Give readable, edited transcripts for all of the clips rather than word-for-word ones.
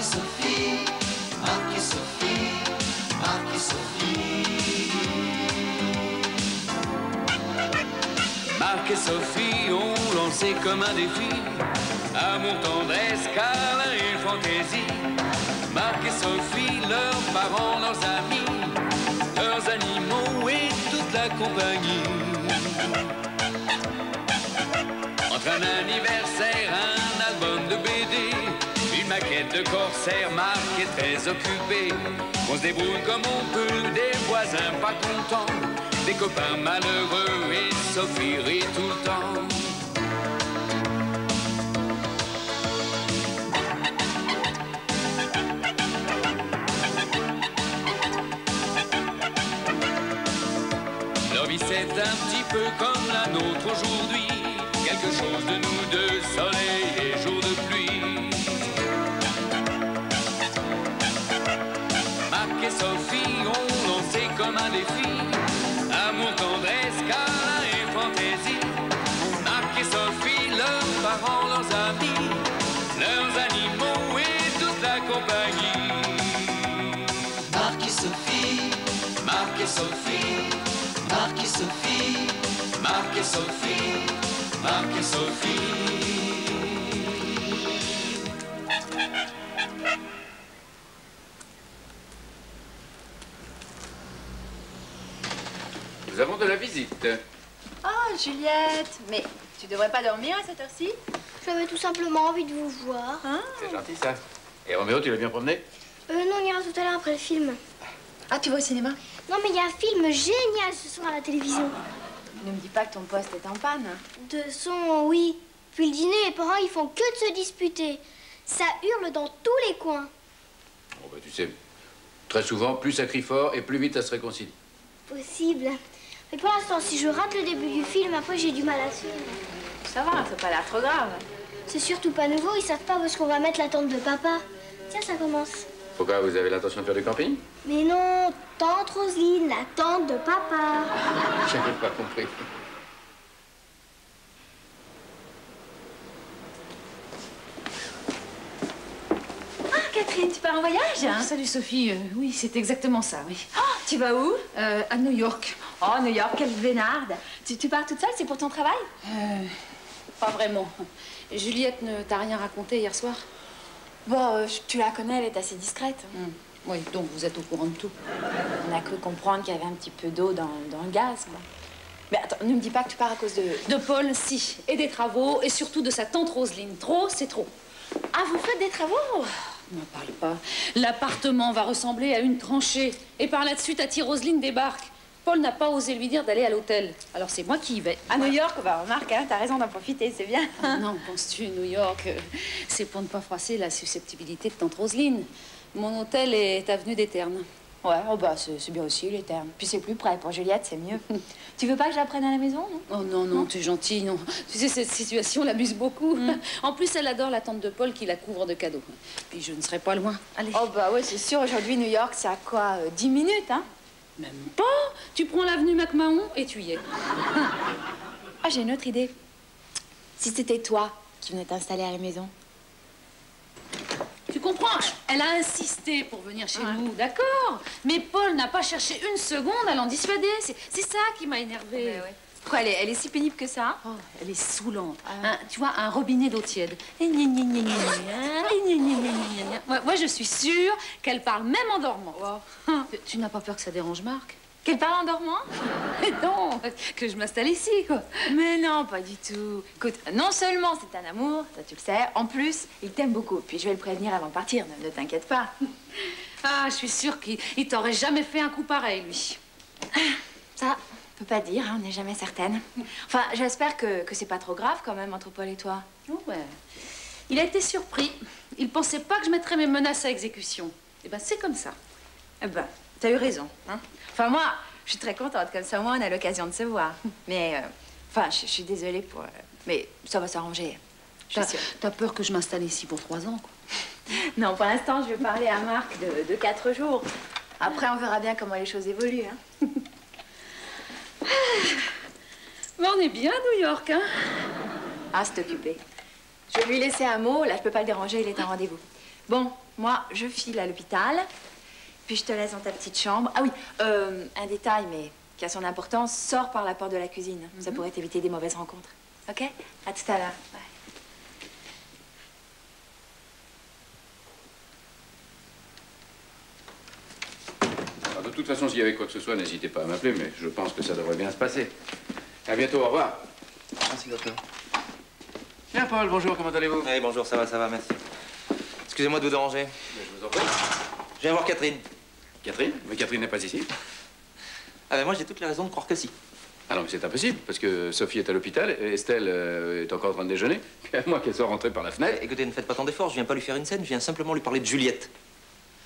Sophie, Marc et Sophie, Marc et Sophie. Marc et Sophie ont lancé comme un défi amour, tendresse, câlin et fantaisie. Marc et Sophie, leurs parents, leurs amis, leurs animaux et toute la compagnie. Entre un anniversaire, un album de BD, une maquette de corsaire, Marc est très occupé. On se débrouille comme on peut, des voisins pas contents, des copains malheureux et Sophie rit tout le temps. Leur vie c'est un petit peu comme la nôtre aujourd'hui, quelque chose de nous deux, soleil et jour de pluie. Marc et Sophie ont lancé comme un défi amour, tendresse, câlin et fantaisie. Marc et Sophie, leurs parents, leurs amis, leurs animaux et toute la compagnie. Marc et Sophie, Marc et Sophie, Marc et Sophie, Marc et Sophie, Marc et Sophie. Nous avons de la visite. Oh, Juliette, mais tu devrais pas dormir à cette heure-ci? J'avais tout simplement envie de vous voir. Hein? C'est gentil ça. Et Roméo, tu l'as bien promené? Non, on ira tout à l'heure après le film. Ah, tu vas au cinéma? Non, mais il y a un film génial ce soir à la télévision. Ne me dis pas que ton poste est en panne. De son, oui. Puis le dîner, les parents, ils font que de se disputer. Ça hurle dans tous les coins. Bon, bah, tu sais, très souvent, plus ça crie fort et plus vite ça se réconcilie. Possible. Mais pour l'instant, si je rate le début du film, après j'ai du mal à suivre. Ça va, ça pas l'air trop grave. C'est surtout pas nouveau, ils savent pas où est-ce qu'on va mettre la tente de papa. Tiens, ça commence. Pourquoi, vous avez l'intention de faire du camping? Mais non, tante Roselyne, la tante de papa. J'avais pas compris. Ah, Catherine, tu pars en voyage? Salut Sophie, oui, c'est exactement ça, oui. Oh, tu vas où? À New York. Oh, New York, quelle vénarde. Tu pars toute seule, c'est pour ton travail? Pas vraiment. Juliette ne t'a rien raconté hier soir? Bon, tu la connais, elle est assez discrète. Oui, donc vous êtes au courant de tout. On a cru comprendre qu'il y avait un petit peu d'eau dans le gaz, quoi. Mais attends, ne me dis pas que tu pars à cause de... De Paul, si. Et des travaux, et surtout de sa tante Roselyne. Trop, c'est trop. Ah, vous faites des travaux? N'en parle pas. L'appartement va ressembler à une tranchée. Et par là-dessus, Tati Roselyne débarque. Paul n'a pas osé lui dire d'aller à l'hôtel. Alors c'est moi qui y vais. À New York, bah remarque, hein, t'as raison d'en profiter, c'est bien. Ah non, penses-tu, New York, c'est pour ne pas froisser la susceptibilité de tante Roselyne. Mon hôtel est avenue des Ternes. Ouais, oh bah c'est bien aussi, les termes. Puis c'est plus près, pour Juliette, c'est mieux. Tu veux pas que je la prenne à la maison, non? Oh non, non, tu es gentille, non. Tu sais, cette situation l'abuse beaucoup. En plus, elle adore la tante de Paul qui la couvre de cadeaux. Puis je ne serai pas loin. Allez. Oh bah ouais, c'est sûr, aujourd'hui, New York, c'est à quoi 10 minutes, hein? Même pas. Tu prends l'avenue McMahon et tu y es. Ah, j'ai une autre idée. Si c'était toi qui venais t'installer à la maison. Tu comprends? Elle a insisté pour venir chez nous, d'accord? Mais Paul n'a pas cherché une seconde à l'en dissuader. C'est ça qui m'a énervée. Ouais, ouais. Pourquoi elle est si pénible que ça? Oh, elle est saoulante. Tu vois, un robinet d'eau tiède. Moi, je suis sûre qu'elle parle même en dormant. Tu n'as pas peur que ça dérange Marc? Qu'elle parle en dormant? Non, que je m'installe ici, quoi. Mais non, pas du tout. Écoute, non seulement c'est un amour, ça tu le sais, en plus, il t'aime beaucoup. Puis je vais le prévenir avant de partir, ne t'inquiète pas. Ah, je suis sûre qu'il t'aurait jamais fait un coup pareil, lui. Ça, on peut pas dire, hein, on n'est jamais certaine. Enfin, j'espère que c'est pas trop grave quand même entre Paul et toi. Oh, ouais. Il a été surpris. Il pensait pas que je mettrais mes menaces à exécution. Eh ben, c'est comme ça. Eh ben, t'as eu raison, hein. Enfin, moi, je suis très contente, comme ça, moi, on a l'occasion de se voir. Mais, enfin, je suis désolée pour... mais ça va s'arranger, je suis sûre. T'as peur que je m'installe ici pour 3 ans, quoi? Non, pour l'instant, je vais parler à Marc de 4 jours. Après, on verra bien comment les choses évoluent, hein. Mais on est bien à New York, hein? Ah, c'est occupé. Je vais lui laisser un mot. Là, je peux pas le déranger, il est en rendez-vous. Bon, moi, je file à l'hôpital, puis je te laisse dans ta petite chambre. Ah oui, un détail, mais qui a son importance, sors par la porte de la cuisine. Ça pourrait t'éviter des mauvaises rencontres. OK? À tout à l'heure. Ouais. De toute façon, s'il y avait quoi que ce soit, n'hésitez pas à m'appeler, mais je pense que ça devrait bien se passer. À bientôt, au revoir. Merci, docteur. Bien, Paul, bonjour, comment allez-vous? Oui, bonjour, ça va, merci. Excusez-moi de vous déranger. Je vous en prie. Je viens voir Catherine. Catherine? Mais Catherine n'est pas ici. Ah ben moi, j'ai toutes les raisons de croire que si. Ah non, mais c'est impossible, parce que Sophie est à l'hôpital, et Estelle est encore en train de déjeuner, puis à moins qu'elle soit rentrée par la fenêtre. Écoutez, ne faites pas tant d'efforts, je viens pas lui faire une scène, je viens simplement lui parler de Juliette.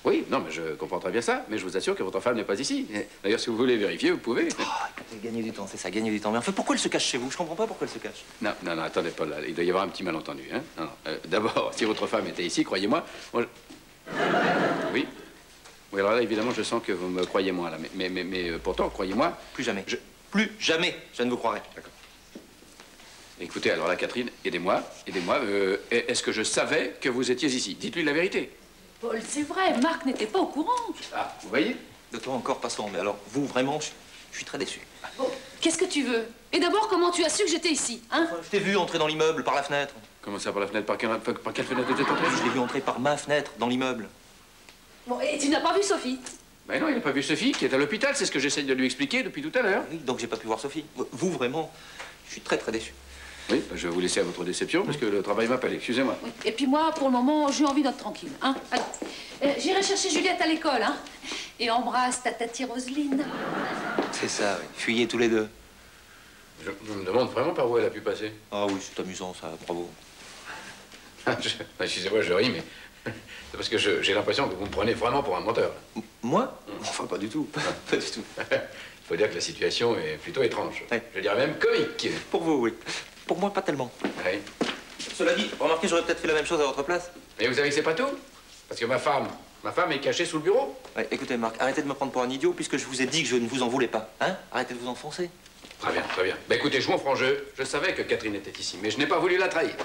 Oui, non, mais je comprends très bien ça, mais je vous assure que votre femme n'est pas ici. D'ailleurs, si vous voulez vérifier, vous pouvez. Oh, écoutez, gagner du temps, c'est ça, gagner du temps. Mais enfin, pourquoi elle se cache chez vous? Je comprends pas pourquoi elle se cache. Non, attendez, Paul, là, il doit y avoir un petit malentendu, hein. Non, d'abord, si votre femme était ici, croyez-moi, moi, Oui. Oui, alors là, évidemment, je sens que vous me croyez moins, là, mais pourtant, croyez-moi... Plus jamais. Plus jamais, je ne vous croirai. D'accord. Écoutez, alors là, Catherine, aidez-moi. Est-ce que je savais que vous étiez ici? Dites-lui la vérité. Paul, c'est vrai, Marc n'était pas au courant. Ah, vous voyez? Docteur, encore passons, mais alors, vous, vraiment, je suis très déçu. Bon, qu'est-ce que tu veux? Et d'abord, comment tu as su que j'étais ici, hein? Je t'ai vu entrer dans l'immeuble par la fenêtre. Comment ça, par la fenêtre? Par quelle fenêtre vous êtes entré? Je l'ai vu entrer par ma fenêtre dans l'immeuble. Bon, et tu n'as pas vu Sophie? Ben non, il n'a pas vu Sophie, qui est à l'hôpital. C'est ce que j'essaye de lui expliquer depuis tout à l'heure. Oui, donc j'ai pas pu voir Sophie. Vous, vraiment, je suis très déçu. Oui, ben, je vais vous laisser à votre déception, parce que le travail m'appelle. Excusez-moi. Oui. Et puis moi, pour le moment, j'ai envie d'être tranquille, hein? Alors, j'irai chercher Juliette à l'école, hein? Et embrasse ta tati Roselyne. C'est ça, oui. Fuyez tous les deux. Je me demande vraiment par où elle a pu passer. Ah oui, c'est amusant, ça, bravo. Excusez-moi, je ris, mais c'est parce que j'ai l'impression que vous me prenez vraiment pour un menteur. Moi? Enfin, pas du tout. Pas du tout. Il faut dire que la situation est plutôt étrange. Oui. Je dirais même comique. Pour vous, oui. Pour moi, pas tellement. Oui. Cela dit, remarquez, j'aurais peut-être fait la même chose à votre place. Mais vous savez que c'est pas tout? Parce que ma femme est cachée sous le bureau. Ouais, écoutez, Marc, arrêtez de me prendre pour un idiot, puisque je vous ai dit que je ne vous en voulais pas. Hein? Arrêtez de vous enfoncer. Très bien, très bien. Ben écoutez, jouons au franc jeu. Je savais que Catherine était ici, mais je n'ai pas voulu la trahir.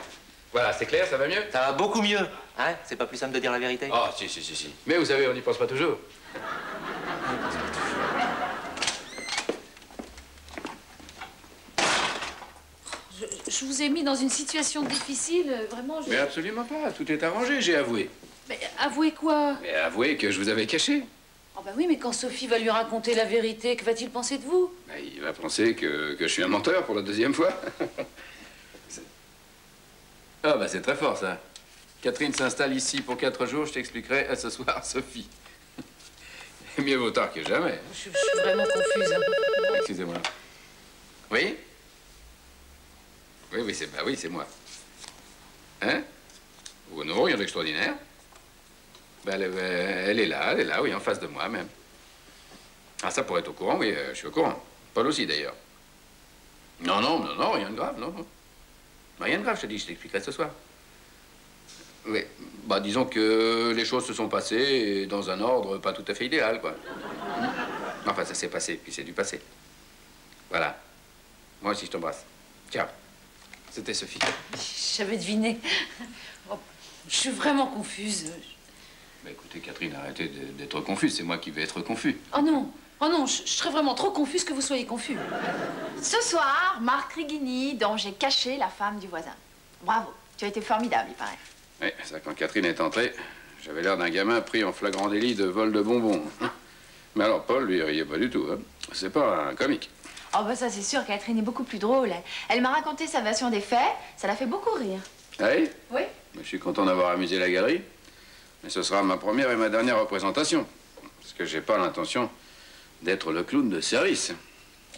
Voilà, c'est clair, ça va mieux? Ça va beaucoup mieux. Hein? C'est pas plus simple de dire la vérité? Ah, si. Mais vous savez, on n'y pense pas toujours. Je vous ai mis dans une situation difficile, vraiment. Mais absolument pas, tout est arrangé, j'ai avoué. Mais avouez quoi? Mais avouez que je vous avais caché. Oh bah oui, mais quand Sophie va lui raconter la vérité, que va-t-il penser de vous? Ben, il va penser que je suis un menteur pour la deuxième fois. Ah, bah c'est très fort, ça. Catherine s'installe ici pour 4 jours, je t'expliquerai à ce soir, Sophie. Mieux vaut tard que jamais. Je suis vraiment confuse. Hein. Excusez-moi. Oui? Oui, c'est moi. Hein? Oh non, rien d'extraordinaire. Ben, elle est là, oui, en face de moi, même. Ah, ça, pour être au courant, oui, je suis au courant. Paul aussi, d'ailleurs. Non, rien de grave, non. Rien de grave, je te dis, je t'expliquerai ce soir. Oui, bah, disons que les choses se sont passées dans un ordre pas tout à fait idéal, quoi. Enfin, ça s'est passé, puis c'est du passé. Voilà. Moi aussi, je t'embrasse. Ciao. C'était Sophie. J'avais deviné. Oh, je suis vraiment confuse. Bah, écoutez, Catherine, arrêtez d'être confuse. C'est moi qui vais être confus. Oh non, je serais vraiment trop confuse que vous soyez confus. Ce soir, Marc Rigini, dont j'ai caché la femme du voisin. Bravo, tu as été formidable, il paraît. Oui, ça, quand Catherine est entrée, j'avais l'air d'un gamin pris en flagrant délit de vol de bonbons. Mais alors, Paul, lui, il riait pas du tout. Hein. C'est pas un comique. Oh, bah ça, c'est sûr, Catherine est beaucoup plus drôle. Elle m'a raconté sa version des faits, ça l'a fait beaucoup rire. Ah oui? Oui. Je suis content d'avoir amusé la galerie. Mais ce sera ma première et ma dernière représentation. Parce que j'ai pas l'intention d'être le clown de service.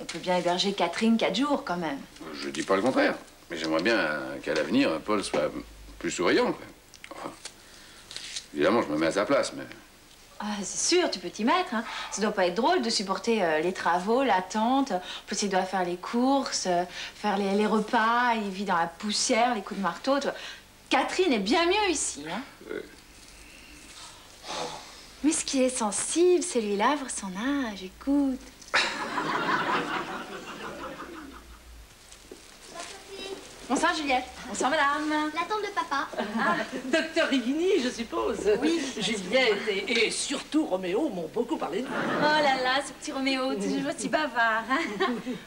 On peut bien héberger Catherine 4 jours, quand même. Je dis pas le contraire. Mais j'aimerais bien qu'à l'avenir, Paul soit plus souriant, quoi. Enfin, évidemment, je me mets à sa place, mais... Ah, c'est sûr, tu peux t'y mettre, hein. Ça doit pas être drôle de supporter les travaux, l'attente. En plus, il doit faire les courses, faire les repas, il vit dans la poussière, les coups de marteau. Catherine est bien mieux ici, hein. Mais ce qui est sensible, c'est lui lavre son âge, écoute. Bonsoir Juliette. Bonsoir madame. La tante de papa. Docteur Rigini, je suppose. Oui. Juliette et surtout Roméo m'ont beaucoup parlé de vous. Oh là là, ce petit Roméo, toujours aussi bavard. Hein.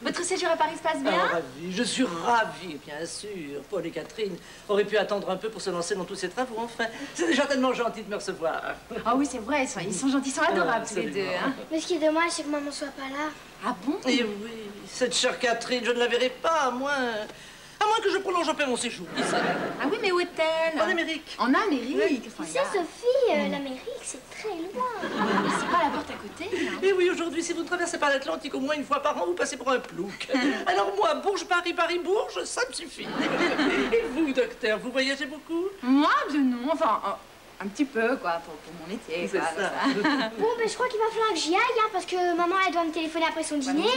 Votre séjour à Paris se passe bien? Ravi, je suis ravie, bien sûr. Paul et Catherine auraient pu attendre un peu pour se lancer dans tous ces travaux, enfin. C'est déjà tellement gentil de me recevoir. Ah oui, c'est vrai, ils sont gentils, ils sont adorables tous les deux. Hein. Mais ce qui est dommage, c'est que maman soit pas là. Ah bon? Et oui, cette chère Catherine, je ne la verrai pas, à moins que je prolonge un peu mon séjour. Qui sait? Ah oui, mais où est-elle? En Amérique. En Amérique? Tu sais, Sophie, l'Amérique, c'est très loin. Mais c'est pas la porte à côté, hein. Et oui, aujourd'hui, si vous traversez par l'Atlantique au moins une fois par an, vous passez pour un plouc. Alors moi, Bourges-Paris, Paris-Bourges, ça me suffit. Et vous, docteur, vous voyagez beaucoup? Moi, bien non, enfin, un petit peu, quoi, pour mon métier. C'est quoi, ça. Bon, ben je crois qu'il va falloir que j'y aille, hein, parce que maman, elle doit me téléphoner après son dîner.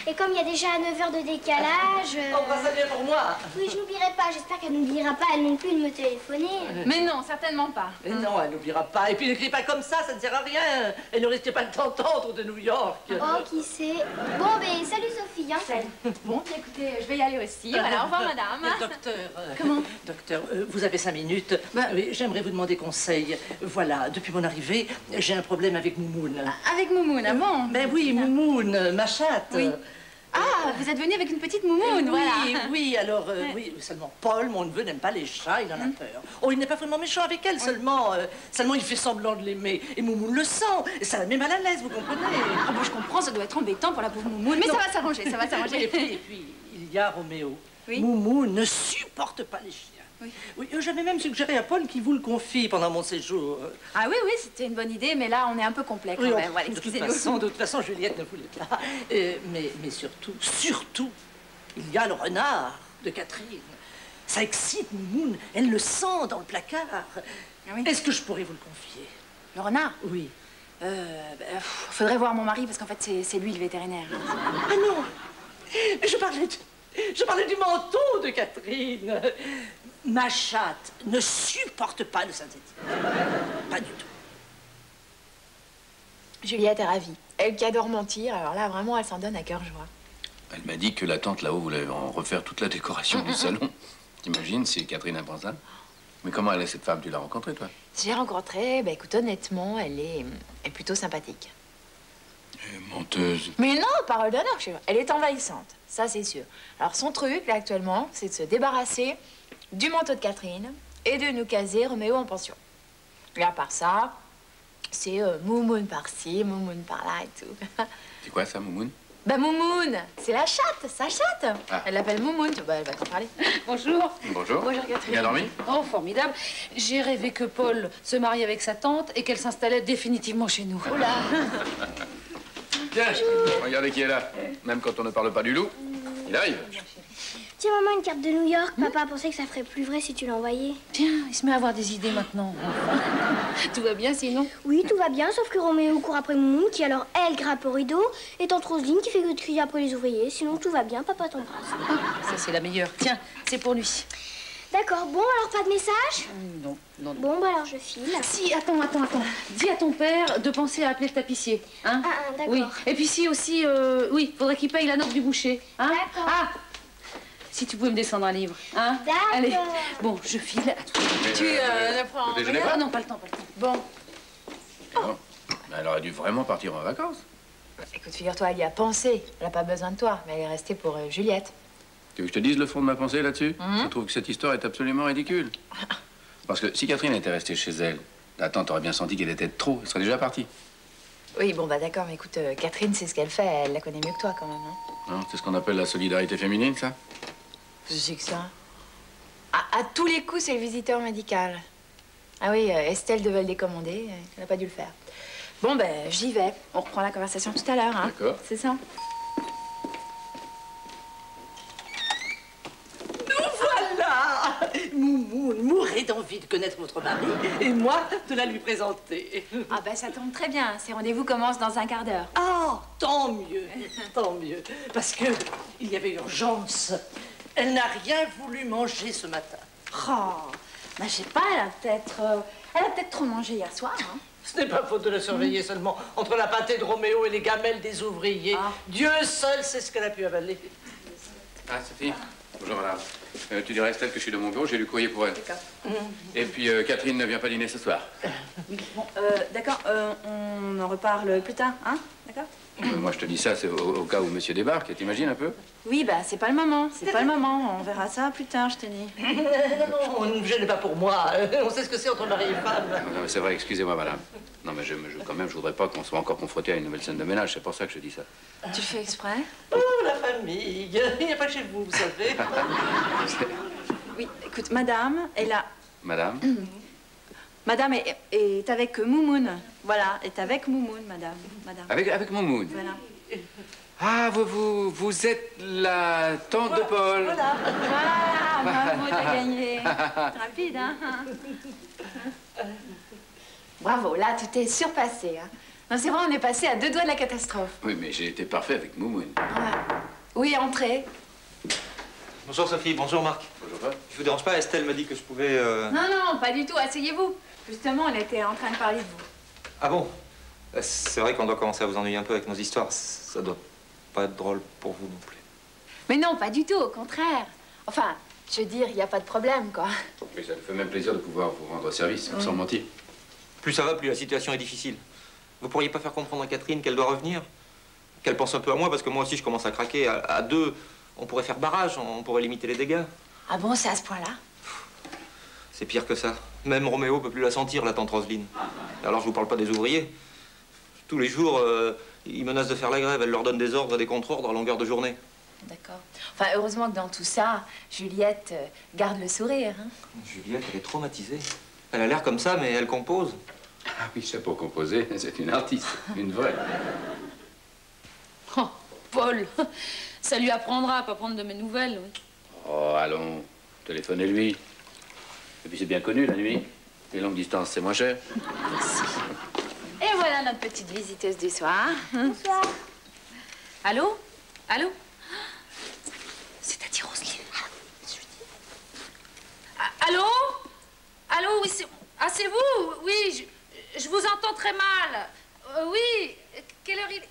Et comme il y a déjà 9 heures de décalage... Embrassez bien pour moi. Oui, je n'oublierai pas. J'espère qu'elle n'oubliera pas, elle non plus, de me téléphoner. Mais non, certainement pas. Mais non, elle n'oubliera pas. Et puis n'écris pas comme ça ne sert à rien. Elle ne risquait pas de t'entendre de New York. Oh, qui sait. Bon, ben salut Sophie, hein. Bon, bien, écoutez, je vais y aller aussi. Voilà, au revoir madame. Docteur. Comment? Docteur, vous avez 5 minutes. Oui, j'aimerais vous demander conseil. Voilà, depuis mon arrivée, j'ai un problème avec Moumoun. Avec Moumoun, ah bon? Ben oui, Moumoun, ma chatte. Oui. Ah, vous êtes venu avec une petite Moumoun, voilà. Oui, alors, oui, seulement Paul, mon neveu, n'aime pas les chats, il en a peur. Oh, il n'est pas vraiment méchant avec elle, seulement il fait semblant de l'aimer. Et Moumoun le sent, et ça la met mal à l'aise, vous comprenez? Ah bon, je comprends, ça doit être embêtant pour la pauvre Moumoun, mais Non. ça va s'arranger, ça va s'arranger. Et puis, il y a Roméo. Oui. Moumoun ne supporte pas les chiens. Oui, j'avais même suggéré à Paul qu'il vous le confie pendant mon séjour. Ah oui, c'était une bonne idée, mais là, on est un peu complet quand même. Voilà, excusez-nous. De toute façon, Juliette ne voulait pas. Mais surtout, il y a le renard de Catherine. Ça excite Moumoun, elle le sent dans le placard. Ah oui. Est-ce que je pourrais vous le confier? Le renard? Oui. Faudrait voir mon mari, parce qu'en fait, c'est lui le vétérinaire. Ah non! Je parlais du manteau de Catherine. Ma chatte ne supporte pas le synthétique. Pas du tout. Juliette est ravie. Elle qui adore mentir, alors là, vraiment, elle s'en donne à cœur joie. Elle m'a dit que la tante là-haut voulait en refaire toute la décoration du salon. T'imagines, c'est Catherine impensable. Mais comment elle est cette femme? Tu l'as rencontrée, toi? J'ai rencontré, bah écoute, honnêtement, elle est plutôt sympathique. Menteuse. Mais non, parole d'honneur, chérie. Elle est envahissante, ça c'est sûr. Alors son truc, là, actuellement, c'est de se débarrasser du manteau de Catherine et de nous caser Roméo en pension. Et à part ça, c'est Moumoun par-ci, Moumoun par-là et tout. C'est quoi ça, Moumoun? Bah Moumoun, c'est la chatte, sa chatte. Ah. Elle l'appelle Moumoun, bah, elle va t'en parler. Bonjour. Bonjour. Bonjour Catherine. Bien dormi? Oh, formidable. J'ai rêvé que Paul se mariait avec sa tante et qu'elle s'installait définitivement chez nous. Oula. Tiens, regardez qui est là. Même quand on ne parle pas du loup, il arrive. Tiens, maman, une carte de New York. Papa pensait que ça ferait plus vrai si tu l'envoyais. Tiens, il se met à avoir des idées maintenant. Tout va bien sinon? Oui, tout va bien, sauf que Roméo court après Moumoun, qui alors, elle, grimpe au rideau, et tante Roselyne qui fait que de crier après les ouvriers. Sinon, tout va bien, papa t'embrasse. Ah, ça c'est la meilleure. Tiens, c'est pour lui. D'accord, bon, alors pas de message? Non. Bon, bah alors je file. Si, attends. Dis à ton père de penser à appeler le tapissier. Hein? Ah, d'accord. Oui. Et puis si aussi, oui, faudrait qu'il paye la note du boucher. Hein? D'accord. Ah! Si tu pouvais me descendre un livre. Hein? D'accord. Allez. Bon, je file. À toi. Tu le prends. Vous déjeunez Ah pas? non, pas le temps. Bon. Non. Mais elle aurait dû vraiment partir en vacances. Écoute, figure-toi, elle y a pensé. Elle n'a pas besoin de toi, mais elle est restée pour Juliette. Tu veux que je te dise le fond de ma pensée là-dessus? Je trouve que cette histoire est absolument ridicule. Parce que si Catherine était restée chez elle, la tante aurait bien senti qu'elle était de trop. Elle serait déjà partie. Oui, bon, bah d'accord, mais écoute, Catherine, c'est ce qu'elle fait. Elle la connaît mieux que toi, quand même. Hein. Non, c'est ce qu'on appelle la solidarité féminine, ça? C'est que ça. À tous les coups, c'est le visiteur médical. Ah oui, Estelle devait le décommander. Elle n'a pas dû le faire. Bon, ben, j'y vais. On reprend la conversation tout à l'heure, hein. D'accord. C'est ça. Voilà! Moumoun mourrait d'envie de connaître votre mari et moi de la lui présenter. Ah ben, ça tombe très bien. Ces rendez-vous commencent dans un quart d'heure. Ah, tant mieux, tant mieux. Parce que il y avait urgence. Elle n'a rien voulu manger ce matin. Oh, ben, je sais pas, elle a peut-être trop mangé hier soir, hein. Ce n'est pas faute de la surveiller seulement. Entre la pâtée de Roméo et les gamelles des ouvriers, Dieu seul sait ce qu'elle a pu avaler. Ah, Sophie, Bonjour, madame. Tu dirais à Estelle que je suis dans mon bureau, j'ai lu courrier pour elle. D'accord. Et puis, Catherine ne vient pas dîner ce soir. Oui, bon, d'accord, on en reparle plus tard, hein? D'accord? Moi, je te dis ça, c'est au cas où monsieur débarque, t'imagines un peu? Oui, bah, c'est pas le moment, c'est pas le moment. On verra ça plus tard, je te dis. Non, ne vous gênez pas pour moi. On sait ce que c'est entre mari et femme. Non, mais c'est vrai, excusez-moi, madame. Non, mais quand même, je voudrais pas qu'on soit encore confronté à une nouvelle scène de ménage. C'est pour ça que je dis ça. Tu le fais exprès? Oh, la famille. Il n'y a pas que chez vous, vous savez. Oui, écoute, madame est là. Madame? Madame est avec Moumoun. Voilà, est avec Moumoun, madame. Avec Moumoun? Voilà. Ah, vous êtes la tante de Paul. Voilà, bravo, t'as gagné. Rapide, hein? Bravo, là, tu t'es surpassé, hein. Non, c'est vrai, on est passé à 2 doigts de la catastrophe. Oui, mais j'ai été parfait avec Moumoun. Ouais. Oui, entrez. Bonjour Sophie, bonjour Marc. Bonjour, Paul. Je vous dérange pas, Estelle m'a dit que je pouvais... Non, non, pas du tout, asseyez-vous. Justement, on était en train de parler de vous. Ah bon? C'est vrai qu'on doit commencer à vous ennuyer un peu avec nos histoires. Ça doit pas être drôle pour vous non plus. Mais non, pas du tout, au contraire. Enfin, je veux dire, il n'y a pas de problème, quoi. Mais ça me fait même plaisir de pouvoir vous rendre service, sans mentir. Plus ça va, plus la situation est difficile. Vous pourriez pas faire comprendre à Catherine qu'elle doit revenir? Qu'elle pense un peu à moi, parce que moi aussi je commence à craquer. À 2, on pourrait faire barrage, on pourrait limiter les dégâts. Ah bon, c'est à ce point-là? C'est pire que ça. Même Roméo peut plus la sentir, la tante Roselyne. Alors je vous parle pas des ouvriers. Tous les jours, ils menacent de faire la grève. Elle leur donne des ordres et des contre-ordres à longueur de journée. D'accord. Enfin, heureusement que dans tout ça, Juliette garde le sourire, hein. Juliette, elle est traumatisée. Elle a l'air comme ça, mais elle compose. Ah oui, c'est pour composer, c'est une artiste, une vraie. Oh, Paul, ça lui apprendra à pas prendre de mes nouvelles, oui. Oh, allons, téléphonez-lui. Et puis c'est bien connu, la nuit. Les longues distances, c'est moins cher. Et voilà notre petite visiteuse du soir. Bonsoir. Allô? Allô? C'est Tati Roselyne. Allô? Allô, oui, c'est... Ah, c'est vous? Oui, je vous entends très mal. Oui, quelle heure il est?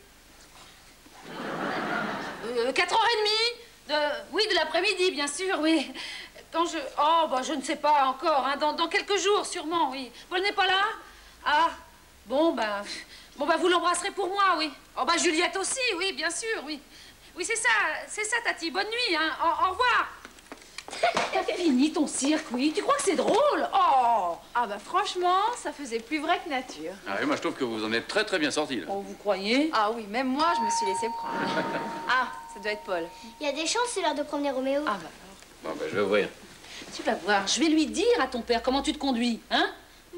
4h30. Oui, de l'après-midi, bien sûr, oui. Quand je... Oh, bah, je ne sais pas encore, hein. Dans quelques jours, sûrement, oui. Paul n'est pas là? Ah, bon, bah, vous l'embrasserez pour moi, oui. Oh, bah, Juliette aussi, oui, bien sûr, oui. Oui, c'est ça, Tati. Bonne nuit, hein. Au revoir. T'as fini ton cirque, oui. Tu crois que c'est drôle? Oh! Ah bah franchement, ça faisait plus vrai que nature. Ah oui, moi je trouve que vous en êtes très bien sorti là. Oh, vous croyez? Ah oui, même moi, je me suis laissé prendre. Ah, ça doit être Paul. Il y a des chances, c'est l'heure de promener Roméo. Ah bah Bon, ben je vais ouvrir. Tu vas voir, je vais lui dire à ton père comment tu te conduis, hein?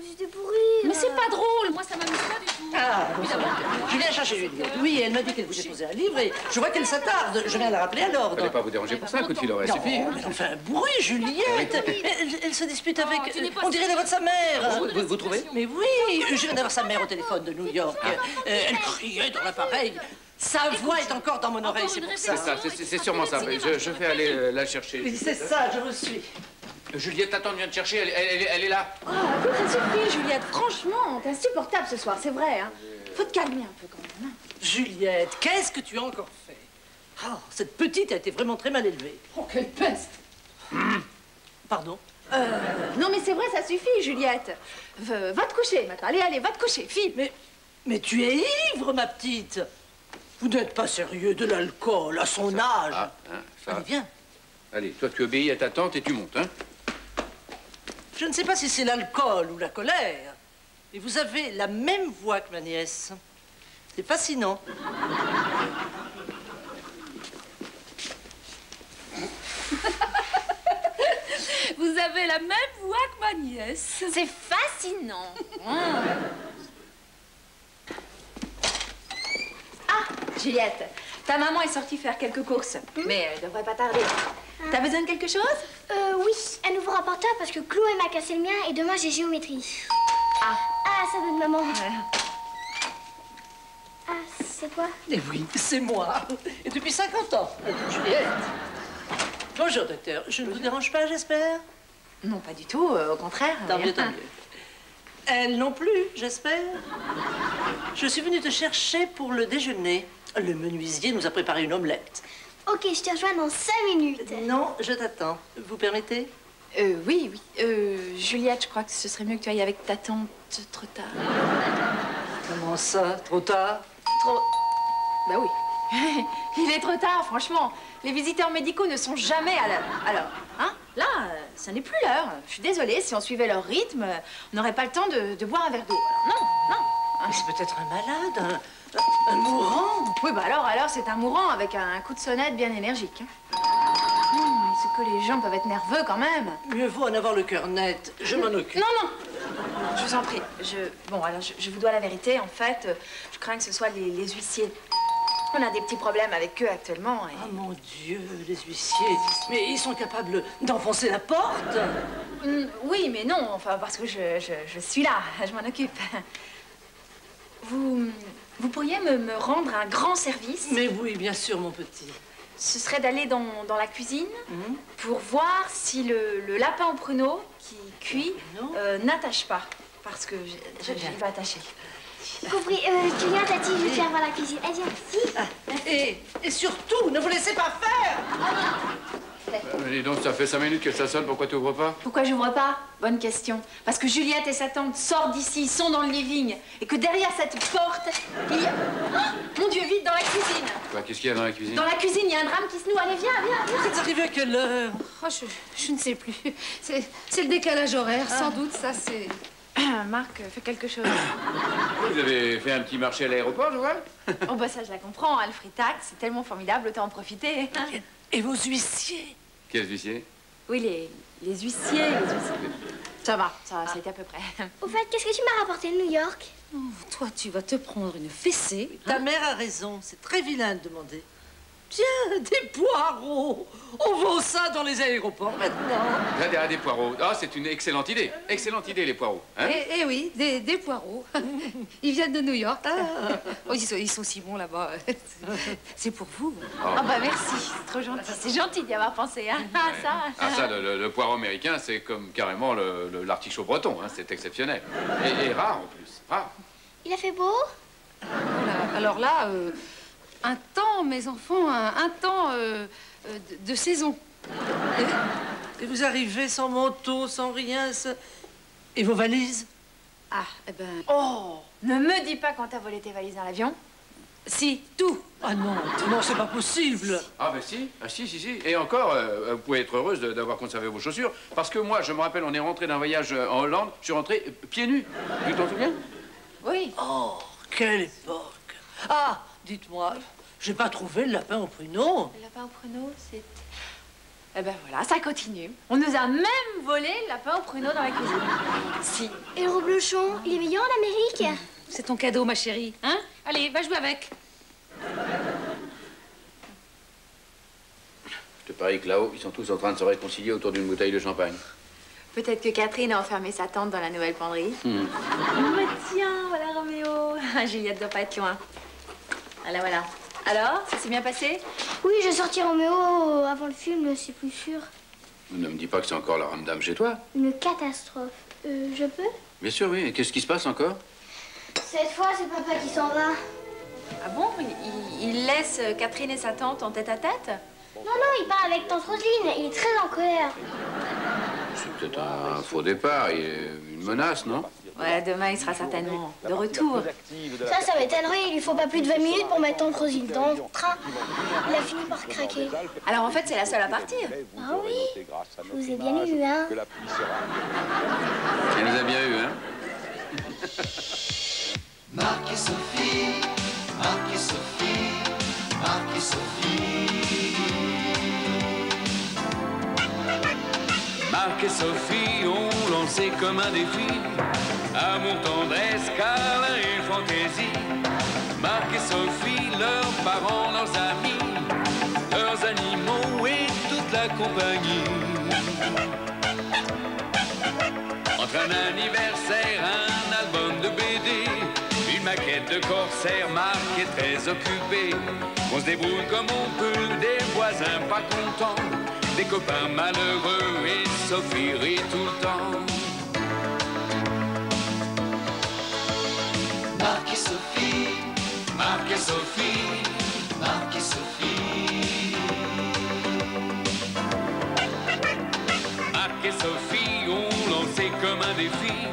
C'était pour rire. Mais c'est pas drôle, moi ça m'amuse pas du tout. Ah, je viens chercher Juliette. Oui, elle m'a dit qu'elle voulait poser un livre et je vois qu'elle s'attarde. Je viens la rappeler à l'ordre. Fallait pas vous déranger pour ça, un coup de fil aurait suffi. Non, mais enfin, bruit, Juliette. Elle se dispute avec... tu n'es pas On dirait la voix de sa mère. Vous trouvez? Mais oui, je viens d'avoir sa mère au téléphone de New York. Elle criait dans l'appareil. Sa voix est encore dans mon oreille, c'est pour ça. C'est ça, c'est sûrement ça. Je vais aller la chercher. Oui, c'est ça, je vous suis. Juliette, attends, viens te chercher, elle est là. Ah, écoute, ça suffit, Juliette. Franchement, t'es insupportable ce soir, c'est vrai, hein. Faut te calmer un peu quand même, hein. Juliette, qu'est-ce que tu as encore fait? Ah, cette petite a été vraiment très mal élevée. Oh, quelle peste! Pardon? Non, mais c'est vrai, ça suffit, Juliette. Va te coucher, maintenant. Allez, va te coucher, fille. Mais tu es ivre, ma petite. Vous n'êtes pas sérieux, de l'alcool à son âge. Ah, hein, ça. Allez, viens. Allez, toi tu obéis à ta tante et tu montes, hein. Je ne sais pas si c'est l'alcool ou la colère, mais vous avez la même voix que ma nièce. C'est fascinant. Vous avez la même voix que ma nièce. C'est fascinant. Ah, Juliette, ta maman est sortie faire quelques courses, mais elle devrait pas tarder. T'as besoin de quelque chose? Oui, un nouveau rapporteur parce que Chloé m'a cassé le mien et demain j'ai géométrie. Ah. Ah, ça donne maman. Ah, c'est quoi? Eh oui, c'est moi. Et depuis 50 ans. Juliette. Bonjour, docteur. Je ne vous dérange pas, j'espère? Non, pas du tout, au contraire. Tant mieux, tant mieux. Elle non plus, j'espère? Je suis venue te chercher pour le déjeuner. Le menuisier nous a préparé une omelette. Ok, je te rejoins dans 5 minutes. Non, je t'attends. Vous permettez? Oui. Juliette, je crois que ce serait mieux que tu ailles avec ta tante trop tard. Comment ça? Trop tard? Trop... Bah oui. Il est trop tard, franchement. Les visiteurs médicaux ne sont jamais à l'heure. Alors, hein? Là, ça n'est plus l'heure. Je suis désolée, si on suivait leur rythme, on n'aurait pas le temps de boire un verre d'eau. Alors, non. Mais c'est peut-être un malade, un mourant. Oui, bah alors c'est un mourant avec un coup de sonnette bien énergique. Hein. C'est que les gens peuvent être nerveux quand même. Mieux vaut en avoir le cœur net. Je m'en occupe. Non. Je vous en prie. Bon, alors, je vous dois la vérité. En fait, je crains que ce soit les huissiers. On a des petits problèmes avec eux actuellement. Et... Oh mon Dieu, les huissiers. Mais ils sont capables d'enfoncer la porte? Oui, mais non. Enfin, parce que je suis là. Je m'en occupe. Vous pourriez me rendre un grand service? Mais oui, bien sûr, mon petit. Ce serait d'aller dans la cuisine pour voir si le lapin au pruneau qui cuit n'attache pas. Parce que je vais attacher. Compris, Julien, Tati, je vais te faire voir la cuisine. Allez, viens. Et surtout, ne vous laissez pas faire! Dis donc, ça fait 5 minutes que ça sonne, pourquoi tu ouvres pas? Pourquoi j'ouvre pas? Bonne question. Parce que Juliette et sa tante sortent d'ici, ils sont dans le living. Et que derrière cette porte, il y a... Oh, mon Dieu, vite, dans la cuisine! Quoi, qu'est-ce qu'il y a dans la cuisine? Dans la cuisine, il y a un drame qui se noue. Allez, viens. Vous êtes arrivé à quelle heure? Oh, je ne sais plus. C'est le décalage horaire, sans doute, ça c'est... Marc, fais quelque chose. Vous avez fait un petit marché à l'aéroport, je vois? Oh, bah ça, je la comprends. Hein, le free tax, c'est tellement formidable, autant en profiter. Et vos huissiers? Quels huissiers? Oui, les huissiers. Ça va, ça a été à peu près. Au fait, qu'est-ce que tu m'as rapporté de New York? Oh, toi, tu vas te prendre une fessée. Ta mère a raison, c'est très vilain de demander. Tiens, des poireaux! On vend ça dans les aéroports maintenant. Là, des poireaux. Ah, c'est une excellente idée. Excellente idée, les poireaux. Hein? Eh oui, des poireaux. Ils viennent de New York. Oh, ils sont si bons là-bas. C'est pour vous. Ah bah merci, c'est trop gentil. C'est gentil d'y avoir pensé, hein. Ça, le poireau américain, c'est comme carrément l'artichaut breton. Hein, c'est exceptionnel. Et rare en plus. Rare. Il a fait beau? Voilà. Alors là, un temps, mes enfants, un temps de saison. Et vous arrivez sans manteau, sans rien, Et vos valises? Ah, eh ben... Oh, ne me dis pas quand t'as volé tes valises dans l'avion. Si, tout. Ah non, c'est pas possible. Ah ben si, si. Et encore, vous pouvez être heureuse d'avoir conservé vos chaussures. Parce que moi, je me rappelle, on est rentré d'un voyage en Hollande, je suis rentré pieds nus. Tu t'en souviens? Oui. Oh, quelle époque. Ah, dites-moi, j'ai pas trouvé le lapin au pruneau. Le lapin au pruneau, c'est... Eh ben voilà, ça continue. On nous a même volé le lapin au pruneau dans la cuisine. Si. Et le reblochon, il est meilleur en Amérique? C'est ton cadeau, ma chérie. Hein? Allez, va jouer avec. Je te parie que là-haut, ils sont tous en train de se réconcilier autour d'une bouteille de champagne. Peut-être que Catherine a enfermé sa tante dans la nouvelle penderie. Oh, tiens, voilà Roméo. Juliette doit pas être loin. Voilà. Alors, ça s'est bien passé? Oui, je sortis Roméo avant le film, c'est plus sûr. Ne me dis pas que c'est encore la ramdame chez toi. Une catastrophe. Je peux? Bien sûr, oui. Et qu'est-ce qui se passe encore? Cette fois, c'est papa qui s'en va. Ah bon? Il laisse Catherine et sa tante en tête-à-tête? Non, il part avec tante Roselyne. Il est très en colère. C'est peut-être un faux départ, une menace, non? Ouais, demain, il sera certainement de retour. Ça m'étonnerait. Il lui faut pas plus de 20 minutes pour mettre tante Roselyne dans le train. Il a fini par craquer. Alors, en fait, c'est la seule à partir. Ah oui? Je vous ai bien eu, hein? Elle nous a bien eu, hein? Marc et Sophie, Marc et Sophie, Marc et Sophie. Marc et Sophie ont lancé comme un défi amour, tendresse, câlin et fantaisie. Marc et Sophie, leurs parents, leurs amis, leurs animaux et toute la compagnie. Entre un anniversaire, un album de BD, une maquette de corsaire, Marc est très occupé. On se débrouille comme on peut, des voisins pas contents, des copains malheureux et Sophie rit tout le temps. Marc et Sophie, Marc et Sophie, Marc et Sophie. Sophie ont lancé comme un défi